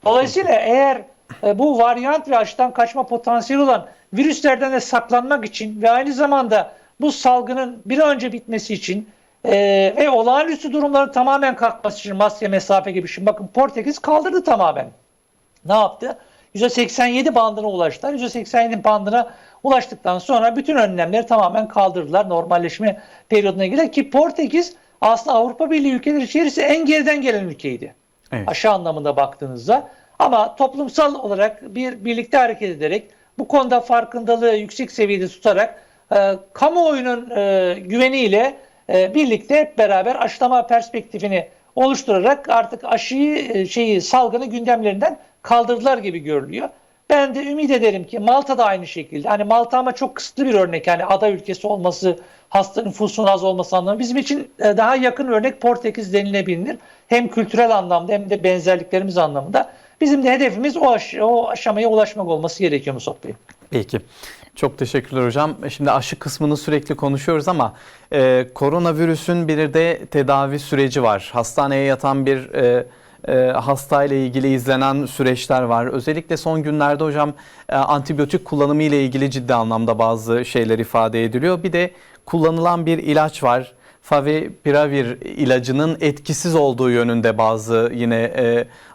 Dolayısıyla eğer bu varyant ve aşıdan kaçma potansiyeli olan virüslerden de saklanmak için ve aynı zamanda bu salgının bir an önce bitmesi için ve olağanüstü durumların tamamen kalkması için maske, mesafe gibi. Şimdi bakın Portekiz kaldırdı tamamen. Ne yaptı? %87 bandına ulaştılar. %87 bandına ulaştıktan sonra bütün önlemleri tamamen kaldırdılar. Normalleşme periyoduna girer ki Portekiz aslında Avrupa Birliği ülkeleri içerisinde en geriden gelen ülkeydi. Evet. Aşı anlamında baktığınızda. Ama toplumsal olarak birlikte hareket ederek bu konuda farkındalığı yüksek seviyede tutarak kamuoyunun güveniyle birlikte hep beraber aşılama perspektifini oluşturarak artık aşıyı salgını gündemlerinden kaldırdılar gibi görülüyor. Ben de ümit ederim ki Malta da aynı şekilde. Hani Malta ama çok kısıtlı bir örnek. Yani ada ülkesi olması, hasta nüfusun az olması anlamında. Bizim için daha yakın örnek Portekiz denilebilir. Hem kültürel anlamda hem de benzerliklerimiz anlamında. Bizim de hedefimiz o aşamaya ulaşmak olması gerekiyor Musab Bey. Peki. Çok teşekkürler hocam. Şimdi aşı kısmını sürekli konuşuyoruz ama koronavirüsün bir de tedavi süreci var. Hastaneye yatan bir hastayla ilgili izlenen süreçler var. Özellikle son günlerde hocam antibiyotik kullanımı ile ilgili ciddi anlamda bazı şeyler ifade ediliyor. Bir de kullanılan bir ilaç var. Favipiravir ilacının etkisiz olduğu yönünde bazı yine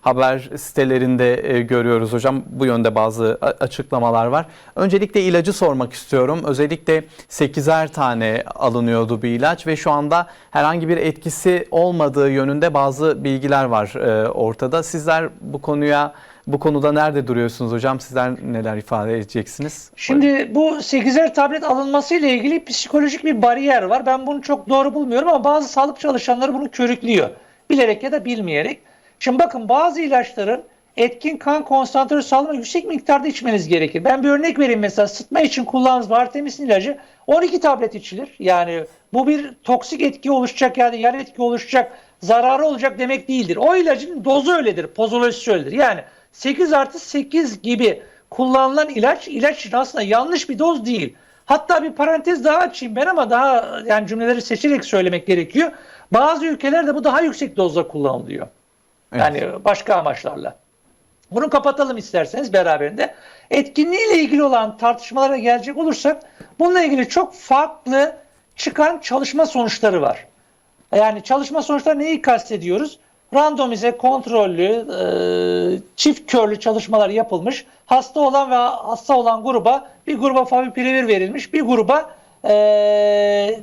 haber sitelerinde görüyoruz hocam. Bu yönde bazı açıklamalar var. Öncelikle ilacı sormak istiyorum. Özellikle 8'er tane alınıyordu bir ilaç ve şu anda herhangi bir etkisi olmadığı yönünde bazı bilgiler var ortada. Sizler bu konuda nerede duruyorsunuz hocam? Sizler neler ifade edeceksiniz? Şimdi bu 8'er tablet alınması ile ilgili psikolojik bir bariyer var. Ben bunu çok doğru bulmuyorum ama bazı sağlık çalışanları bunu körüklüyor. Bilerek ya da bilmeyerek. Şimdi bakın, bazı ilaçların etkin kan konsantrası sağlamak yüksek miktarda içmeniz gerekir. Ben bir örnek vereyim, mesela sıtma için kullandığınız Vartemis'in ilacı 12 tablet içilir. Yani bu bir toksik etki oluşacak, yani yan etki oluşacak, zararı olacak demek değildir. O ilacın dozu öyledir, pozolojisi öyledir. Yani 8+8 gibi kullanılan ilaç için aslında yanlış bir doz değil. Hatta bir parantez daha açayım ben, ama daha yani cümleleri seçerek söylemek gerekiyor. Bazı ülkelerde bu daha yüksek dozda kullanılıyor. Yani evet, başka amaçlarla. Bunu kapatalım isterseniz beraberinde. Etkinliğiyle ilgili olan tartışmalara gelecek olursak, bununla ilgili çok farklı çıkan çalışma sonuçları var. Yani çalışma sonuçları neyi kastediyoruz? Randomize, kontrollü, çift körlü çalışmalar yapılmış. Hasta olan ve hasta olan bir gruba favipiravir verilmiş, bir gruba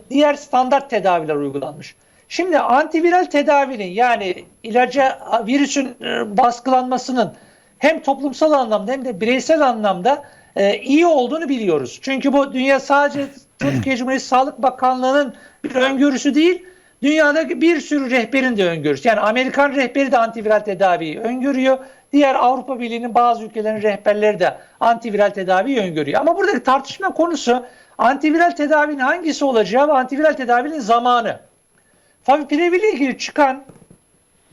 diğer standart tedaviler uygulanmış. Şimdi antiviral tedavinin, yani virüsün baskılanmasının hem toplumsal anlamda hem de bireysel anlamda iyi olduğunu biliyoruz. Çünkü bu sadece Türkiye Cumhuriyeti Sağlık Bakanlığı'nın bir öngörüsü değil, dünyadaki bir sürü rehberin de öngörüsü. Yani Amerikan rehberi de antiviral tedaviyi öngörüyor. Diğer Avrupa Birliği'nin bazı ülkelerin rehberleri de antiviral tedaviyi öngörüyor. Ama buradaki tartışma konusu antiviral tedavinin hangisi olacağı ve antiviral tedavinin zamanı. Favipiravir ile ilgili çıkan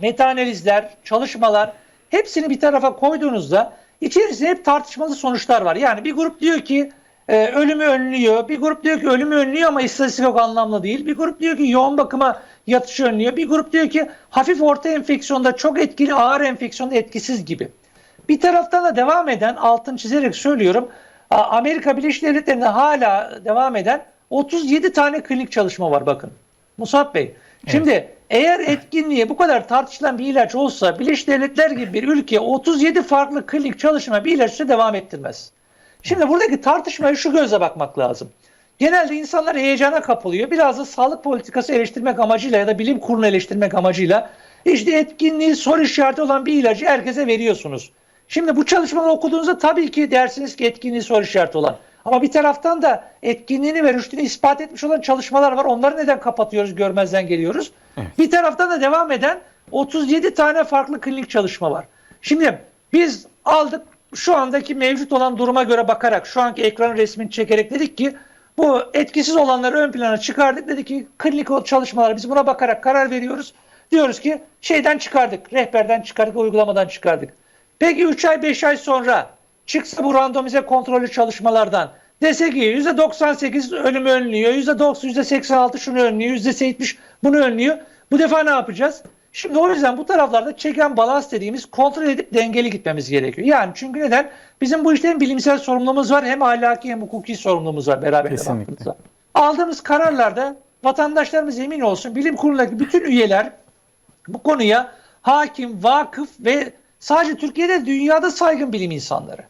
metaanalizler, çalışmalar, hepsini bir tarafa koyduğunuzda içerisinde hep tartışmalı sonuçlar var. Yani bir grup diyor ki ölümü önlüyor, bir grup diyor ki ölümü önlüyor ama istatistik yok, anlamlı değil. Bir grup diyor ki yoğun bakıma yatışı önlüyor. Bir grup diyor ki hafif orta enfeksiyonda çok etkili, ağır enfeksiyonda etkisiz gibi. Bir taraftan da devam eden, altını çizerek söylüyorum, Amerika Birleşik Devletleri'nde hala devam eden 37 tane klinik çalışma var bakın. Musab Bey. Şimdi evet, eğer etkinliği bu kadar tartışılan bir ilaç olsa, Birleşik Devletler gibi bir ülke 37 farklı klinik çalışma bir ilaçla devam ettirmez. Şimdi buradaki tartışmaya şu gözle bakmak lazım. Genelde insanlar heyecana kapılıyor. Biraz da sağlık politikası eleştirmek amacıyla ya da bilim kurulunu eleştirmek amacıyla işte etkinliği soru işareti olan bir ilacı herkese veriyorsunuz. Şimdi bu çalışmaları okuduğunuzda tabii ki dersiniz ki etkinliği soru işareti olan. Ama bir taraftan da etkinliğini ve rüştünü ispat etmiş olan çalışmalar var. Onları neden kapatıyoruz, görmezden geliyoruz? Evet. Bir taraftan da devam eden 37 tane farklı klinik çalışma var. Şimdi biz aldık, şu andaki mevcut olan duruma göre bakarak, şu anki ekranın resmini çekerek dedik ki bu etkisiz olanları ön plana çıkardık. Dedik ki klinik çalışmalar, biz buna bakarak karar veriyoruz. Diyoruz ki şeyden çıkardık, rehberden çıkardık, uygulamadan çıkardık. Peki 3 ay 5 ay sonra çıksa bu randomize kontrollü çalışmalardan, dese ki %98 ölümü önlüyor, %86 şunu önlüyor, %70 bunu önlüyor. Bu defa ne yapacağız? Şimdi o yüzden bu taraflarda çeken balans dediğimiz, kontrol edip dengeli gitmemiz gerekiyor. Yani çünkü neden? Bizim bu işte hem bilimsel sorumluluğumuz var, hem ahlaki hem hukuki sorumluluğumuz var beraber baktığımızda. Aldığımız kararlarda vatandaşlarımız emin olsun, bilim kurulundaki bütün üyeler bu konuya hakim, vakıf ve sadece Türkiye'de, dünyada saygın bilim insanları.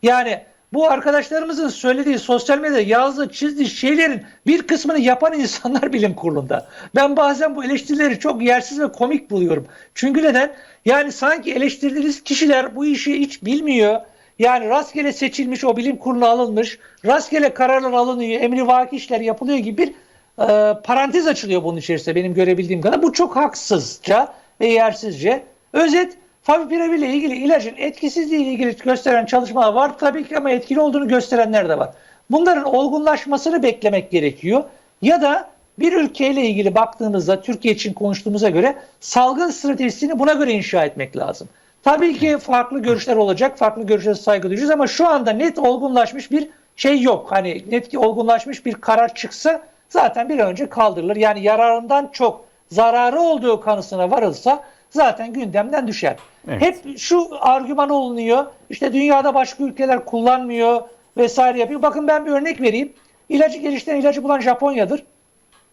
Yani bu arkadaşlarımızın söylediği, sosyal medyada yazdığı, çizdiği şeylerin bir kısmını yapan insanlar bilim kurulunda. Ben bazen bu eleştirileri çok yersiz ve komik buluyorum. Çünkü neden? Yani sanki eleştirdiğiniz kişiler bu işi hiç bilmiyor. Yani rastgele seçilmiş, o bilim kuruluna alınmış, rastgele kararlar alınıyor, emrivaki işler yapılıyor gibi bir parantez açılıyor bunun içerisinde benim görebildiğim kadar. Bu çok haksızca ve yersizce. Özet, favipiravir ile ilgili ilacın etkisizliği ile ilgili gösteren çalışmalar var tabii ki, ama etkili olduğunu gösterenler de var. Bunların olgunlaşmasını beklemek gerekiyor. Ya da bir ülkeyle ilgili baktığımızda, Türkiye için konuştuğumuza göre salgın stratejisini buna göre inşa etmek lazım. Tabii ki farklı görüşler olacak. Farklı görüşlere saygı duyacağız ama şu anda net olgunlaşmış bir şey yok. Hani net olgunlaşmış bir karar çıksa zaten bir an önce kaldırılır. Yani yararından çok zararı olduğu kanısına varılsa zaten gündemden düşer. Evet. Hep şu argüman olunuyor. İşte dünyada başka ülkeler kullanmıyor vesaire yapıyor. Bakın ben bir örnek vereyim. İlacı geliştiren, ilacı bulan Japonya'dır.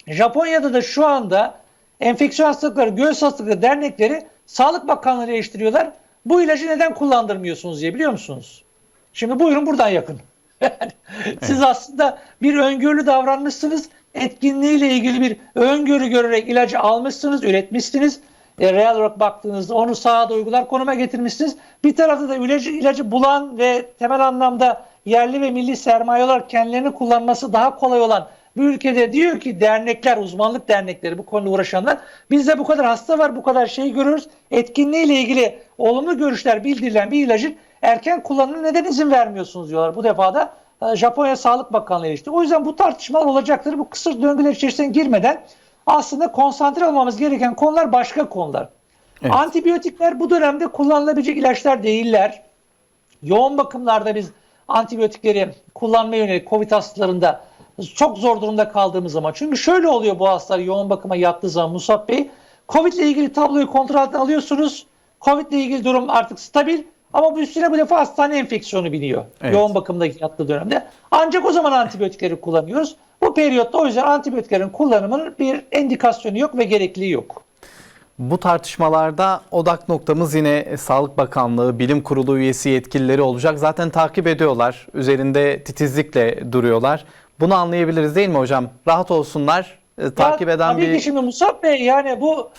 Japonya'da da şu anda enfeksiyon hastalıkları, göğüs hastalıkları dernekleri Sağlık Bakanlığı'yla eleştiriyorlar. Bu ilacı neden kullandırmıyorsunuz diye, biliyor musunuz? Şimdi buyurun buradan yakın. Siz aslında bir öngörülü davranmışsınız. Etkinliğiyle ilgili bir öngörü görerek ilacı almışsınız, üretmişsiniz. Real olarak baktığınızda onu sahada uygular konuma getirmişsiniz. Bir tarafta da ilacı bulan ve temel anlamda yerli ve milli sermaye olarak kendilerini kullanması daha kolay olan bu ülkede diyor ki dernekler, uzmanlık dernekleri, bu konuda uğraşanlar, bizde bu kadar hasta var, bu kadar şey görüyoruz. Etkinliğiyle ilgili olumlu görüşler bildirilen bir ilacın erken kullanımına neden izin vermiyorsunuz diyorlar. Bu defa da Japonya Sağlık Bakanlığı işte. O yüzden bu tartışmalar olacaktır. Bu kısır döngüler içerisine girmeden aslında konsantre olmamız gereken konular başka konular. Evet. Antibiyotikler bu dönemde kullanılabilecek ilaçlar değiller. Yoğun bakımlarda biz antibiyotikleri kullanmaya yönelik COVID hastalarında çok zor durumda kaldığımız zaman. Çünkü şöyle oluyor, bu hastalar yoğun bakıma yattığı zaman Musab Bey, COVID ile ilgili tabloyu kontrol altına alıyorsunuz. COVID ile ilgili durum artık stabil ama bu üstüne bu defa hastane enfeksiyonu biniyor. Evet. Yoğun bakımdaki yattığı dönemde. Ancak o zaman antibiyotikleri kullanıyoruz. Bu periyotta o yüzden antibiyotiklerin kullanımının bir endikasyonu yok ve gerekliliği yok. Bu tartışmalarda odak noktamız yine Sağlık Bakanlığı, Bilim Kurulu üyesi yetkilileri olacak. Zaten takip ediyorlar, üzerinde titizlikle duruyorlar. Bunu anlayabiliriz değil mi hocam? Rahat olsunlar, takip eden tabii ki şimdi Musab Bey, yani bu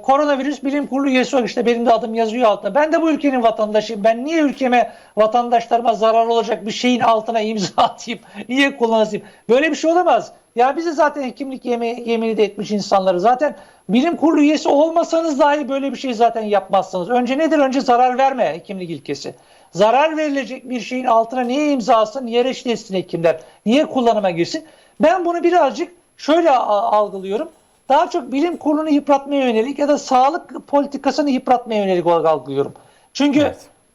koronavirüs bilim kurulu üyesi olarak, işte benim de adım yazıyor altında. Ben de bu ülkenin vatandaşıyım. Ben niye ülkeme, vatandaşlarıma zarar olacak bir şeyin altına imza atayım? Niye kullanayım? Böyle bir şey olamaz. Ya bize zaten hekimlik yemini de etmiş insanları. Zaten bilim kurulu üyesi olmasanız dahi böyle bir şey zaten yapmazsınız. Önce nedir? Önce zarar verme, hekimlik ilkesi. Zarar verilecek bir şeyin altına niye imza atsın, niye reçete etsin hekimler, niye kullanıma girsin? Ben bunu birazcık şöyle algılıyorum. Daha çok bilim kurulunu yıpratmaya yönelik ya da sağlık politikasını yıpratmaya yönelik olarak algılıyorum.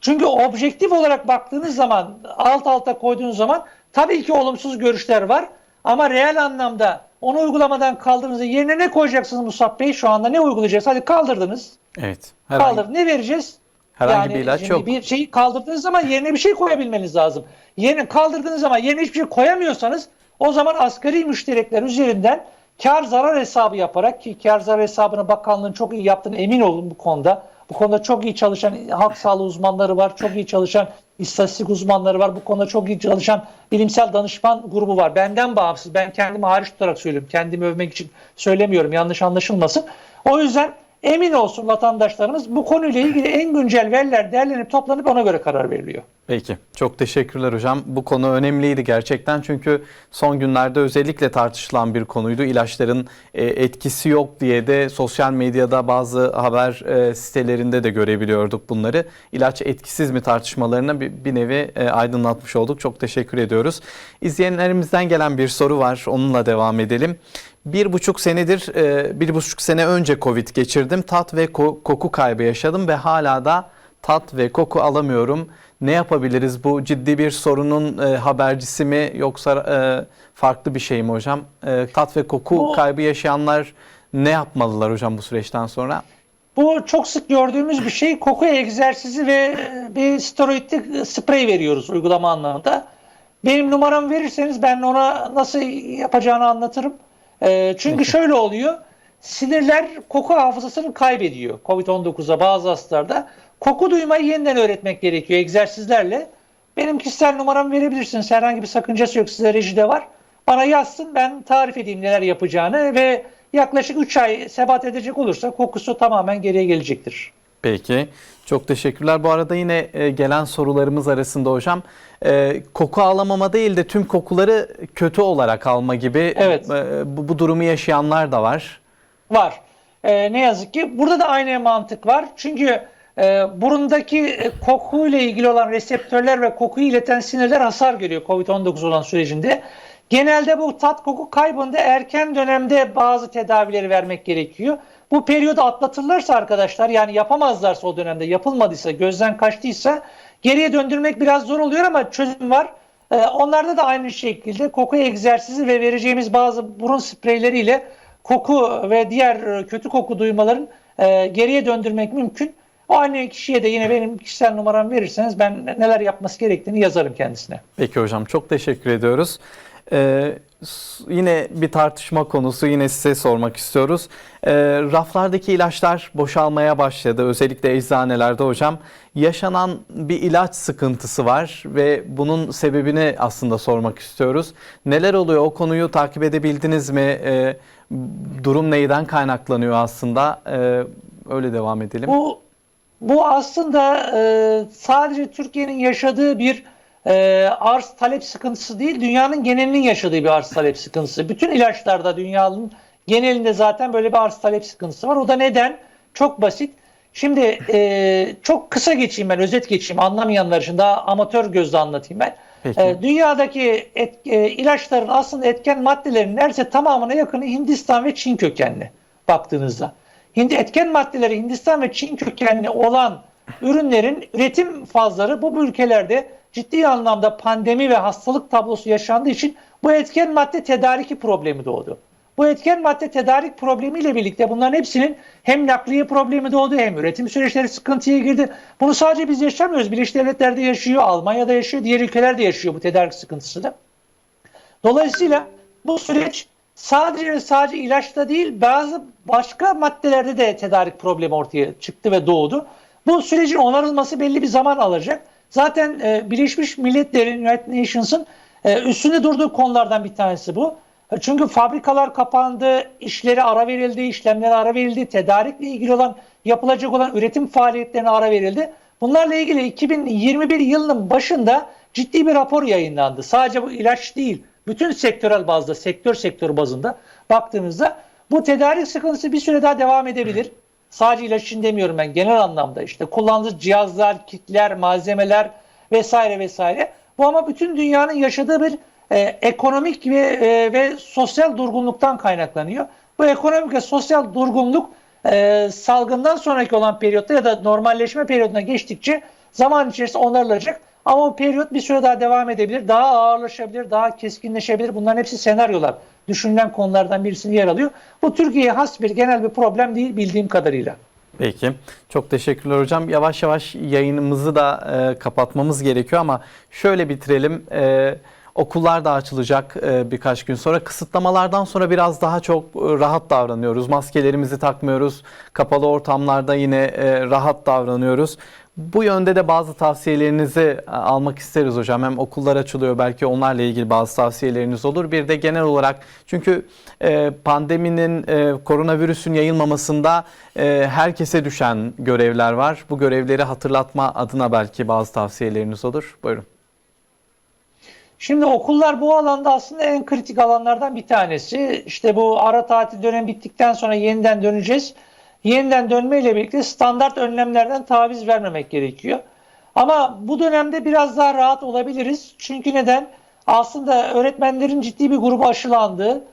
Çünkü objektif olarak baktığınız zaman, alt alta koyduğunuz zaman tabii ki olumsuz görüşler var. Ama reel anlamda onu uygulamadan kaldırdığınızda yerine ne koyacaksınız Musab Bey? Şu anda ne uygulayacaksınız? Hadi kaldırdınız. Evet. Kaldır. Ne vereceğiz? Herhangi bir ilaç yok. Bir şeyi kaldırdığınız zaman yerine bir şey koyabilmeniz lazım. Yerine kaldırdığınız zaman yerine hiçbir şey koyamıyorsanız o zaman asgari müşterekler üzerinden kar zarar hesabı yaparak, ki kar zarar hesabını bakanlığın çok iyi yaptığını emin olun bu konuda. Bu konuda çok iyi çalışan halk sağlığı uzmanları var, çok iyi çalışan istatistik uzmanları var, bu konuda çok iyi çalışan bilimsel danışman grubu var. Benden bağımsız, ben kendimi hariç tutarak söylüyorum. Kendimi övmek için söylemiyorum, yanlış anlaşılmasın. O yüzden emin olsun vatandaşlarımız, bu konuyla ilgili en güncel veriler derlenip toplanıp ona göre karar veriliyor. Peki. Çok teşekkürler hocam. Bu konu önemliydi gerçekten. Çünkü son günlerde özellikle tartışılan bir konuydu. İlaçların etkisi yok diye de sosyal medyada bazı haber sitelerinde de görebiliyorduk bunları. İlaç etkisiz mi tartışmalarına bir nevi aydınlatmış olduk. Çok teşekkür ediyoruz. İzleyenlerimizden gelen bir soru var. Onunla devam edelim. 1,5 sene önce Covid geçirdim. Tat ve koku kaybı yaşadım ve hala da tat ve koku alamıyorum. Ne yapabiliriz? Bu ciddi bir sorunun habercisi mi, yoksa farklı bir şey mi hocam? Tat ve koku kaybı yaşayanlar ne yapmalılar hocam bu süreçten sonra? Bu çok sık gördüğümüz bir şey. Koku egzersizi ve bir steroidli sprey veriyoruz uygulama anlamında. Benim numaramı verirseniz ben ona nasıl yapacağını anlatırım. Çünkü şöyle oluyor. Sinirler koku hafızasını kaybediyor. Covid-19'a bazı hastalarda. Koku duymayı yeniden öğretmek gerekiyor egzersizlerle. Benim kişisel numaramı verebilirsiniz. Herhangi bir sakıncası yok. Size rejide var. Bana yazsın, ben tarif edeyim neler yapacağını ve yaklaşık 3 ay sebat edecek olursa kokusu tamamen geriye gelecektir. Peki. Çok teşekkürler. Bu arada yine gelen sorularımız arasında hocam, koku alamama değil de tüm kokuları kötü olarak alma gibi, evet, bu durumu yaşayanlar da var. Var. Ne yazık ki burada da aynı mantık var. Çünkü burundaki kokuyla ilgili olan reseptörler ve kokuyu ileten sinirler hasar görüyor COVID-19 olan sürecinde. Genelde bu tat koku kaybında erken dönemde bazı tedavileri vermek gerekiyor. Bu periyodu atlatırlarsa arkadaşlar, yani yapamazlarsa, o dönemde yapılmadıysa, gözden kaçtıysa geriye döndürmek biraz zor oluyor ama çözüm var. Onlarda da aynı şekilde koku egzersizi ve vereceğimiz bazı burun spreyleriyle koku ve diğer kötü koku duymaların geriye döndürmek mümkün. O aynı kişiye de yine benim kişisel numaramı verirseniz ben neler yapması gerektiğini yazarım kendisine. Peki hocam, çok teşekkür ediyoruz. Yine bir tartışma konusu, yine size sormak istiyoruz. Raflardaki ilaçlar boşalmaya başladı. Özellikle eczanelerde hocam yaşanan bir ilaç sıkıntısı var ve bunun sebebini aslında sormak istiyoruz. Neler oluyor? O konuyu takip edebildiniz mi? Durum neyden kaynaklanıyor aslında? Öyle devam edelim. Bu aslında sadece Türkiye'nin yaşadığı bir arz talep sıkıntısı değil, dünyanın genelinin yaşadığı bir arz talep sıkıntısı. Bütün ilaçlarda dünyanın genelinde zaten böyle bir arz talep sıkıntısı var. O da neden? Çok basit. Şimdi çok kısa geçeyim, ben özet geçeyim, anlamayanlar için daha amatör gözle anlatayım ben. Dünyadaki ilaçların aslında etken maddelerinin neredeyse tamamına yakını Hindistan ve Çin kökenli baktığınızda. Etken maddeleri Hindistan ve Çin kökenli olan ürünlerin üretim fazları bu ülkelerde ciddi anlamda pandemi ve hastalık tablosu yaşandığı için bu etken madde tedariki problemi doğdu. Bu etken madde tedarik problemiyle birlikte bunların hepsinin hem nakliye problemi doğdu hem üretim süreçleri sıkıntıya girdi. Bunu sadece biz yaşamıyoruz. Birleşik Devletler'de yaşıyor, Almanya'da yaşıyor, diğer ülkelerde yaşıyor bu tedarik sıkıntısı da. Dolayısıyla bu süreç sadece ilaçta değil, bazı başka maddelerde de tedarik problemi ortaya çıktı ve doğdu. Bu sürecin onarılması belli bir zaman alacak. Zaten Birleşmiş Milletler'in, United Nations'ın üstünde durduğu konulardan bir tanesi bu. Çünkü fabrikalar kapandı, işlere ara verildi, işlemlere ara verildi, tedarikle ilgili olan, yapılacak olan üretim faaliyetlerine ara verildi. Bunlarla ilgili 2021 yılının başında ciddi bir rapor yayınlandı. Sadece bu ilaç değil, bütün sektörel bazda, sektör bazında baktığımızda bu tedarik sıkıntısı bir süre daha devam edebilir. Sadece ilaç için demiyorum ben, genel anlamda işte kullanılan cihazlar, kitler, malzemeler vesaire vesaire. Bu ama bütün dünyanın yaşadığı bir ekonomik ve sosyal durgunluktan kaynaklanıyor. Bu ekonomik ve sosyal durgunluk salgından sonraki olan periyotta ya da normalleşme periyoduna geçtikçe zaman içerisinde onarılacak. Ama o periyot bir süre daha devam edebilir, daha ağırlaşabilir, daha keskinleşebilir. Bunların hepsi senaryolar, düşünülen konulardan birisini yer alıyor. Bu Türkiye'ye has bir genel bir problem değil bildiğim kadarıyla. Peki. Çok teşekkürler hocam. Yavaş yavaş yayınımızı da kapatmamız gerekiyor ama şöyle bitirelim. Okullar da açılacak birkaç gün sonra. Kısıtlamalardan sonra biraz daha çok rahat davranıyoruz. Maskelerimizi takmıyoruz. Kapalı ortamlarda yine rahat davranıyoruz. Bu yönde de bazı tavsiyelerinizi almak isteriz hocam. Hem okullar açılıyor, belki onlarla ilgili bazı tavsiyeleriniz olur. Bir de genel olarak, çünkü pandeminin, koronavirüsün yayılmamasında herkese düşen görevler var. Bu görevleri hatırlatma adına belki bazı tavsiyeleriniz olur. Buyurun. Şimdi okullar bu alanda aslında en kritik alanlardan bir tanesi. İşte bu ara tatil dönemi bittikten sonra yeniden döneceğiz. Yeniden dönmeyle birlikte standart önlemlerden taviz vermemek gerekiyor. Ama bu dönemde biraz daha rahat olabiliriz. Çünkü neden? Aslında öğretmenlerin ciddi bir grubu aşılandı.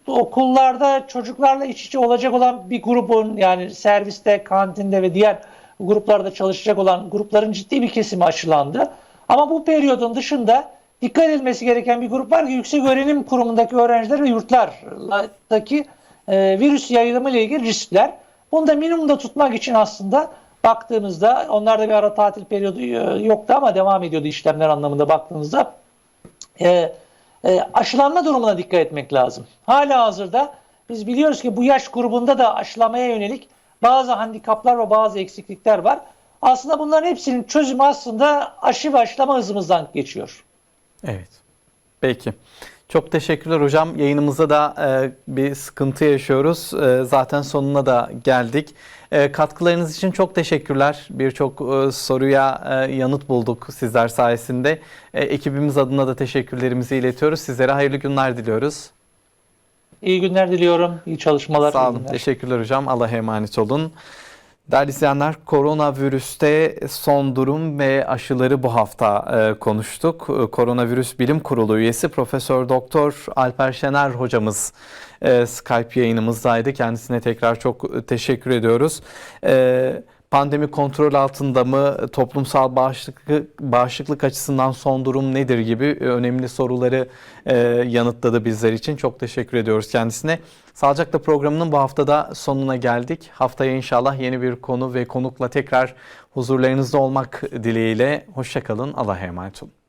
Okullarda çocuklarla iç içe olacak olan bir grubun, yani serviste, kantinde ve diğer gruplarda çalışacak olan grupların ciddi bir kesimi aşılandı. Ama bu periyodun dışında dikkat edilmesi gereken bir grup var ki yüksek öğrenim kurumundaki öğrenciler ve yurtlardaki virüs yayılımı ile ilgili riskler. Bunu da minimumda tutmak için aslında baktığımızda, onlarda bir ara tatil periyodu yoktu ama devam ediyordu işlemler anlamında baktığımızda aşılanma durumuna dikkat etmek lazım. Halihazırda biz biliyoruz ki bu yaş grubunda da aşılamaya yönelik bazı handikaplar ve bazı eksiklikler var. Aslında bunların hepsinin çözümü aslında aşı ve aşılama hızımızdan geçiyor. Evet. Peki. Çok teşekkürler hocam. Yayınımızda da bir sıkıntı yaşıyoruz. Zaten sonuna da geldik. Katkılarınız için çok teşekkürler. Birçok soruya yanıt bulduk sizler sayesinde. Ekibimiz adına da teşekkürlerimizi iletiyoruz. Sizlere hayırlı günler diliyoruz. İyi günler diliyorum. İyi çalışmalar. Sağ olun. Teşekkürler hocam. Allah'a emanet olun. Değerli izleyenler, koronavirüste son durum ve aşıları bu hafta konuştuk. Koronavirüs Bilim Kurulu üyesi Profesör Doktor Alper Şener hocamız Skype yayınımızdaydı. Kendisine tekrar çok teşekkür ediyoruz. Pandemi kontrol altında mı? Toplumsal bağışıklık açısından son durum nedir gibi önemli soruları yanıtladı bizler için. Çok teşekkür ediyoruz kendisine. Sağlıcakla programının bu haftada sonuna geldik. Haftaya inşallah yeni bir konu ve konukla tekrar huzurlarınızda olmak dileğiyle. Hoşça kalın. Allah'a emanet olun.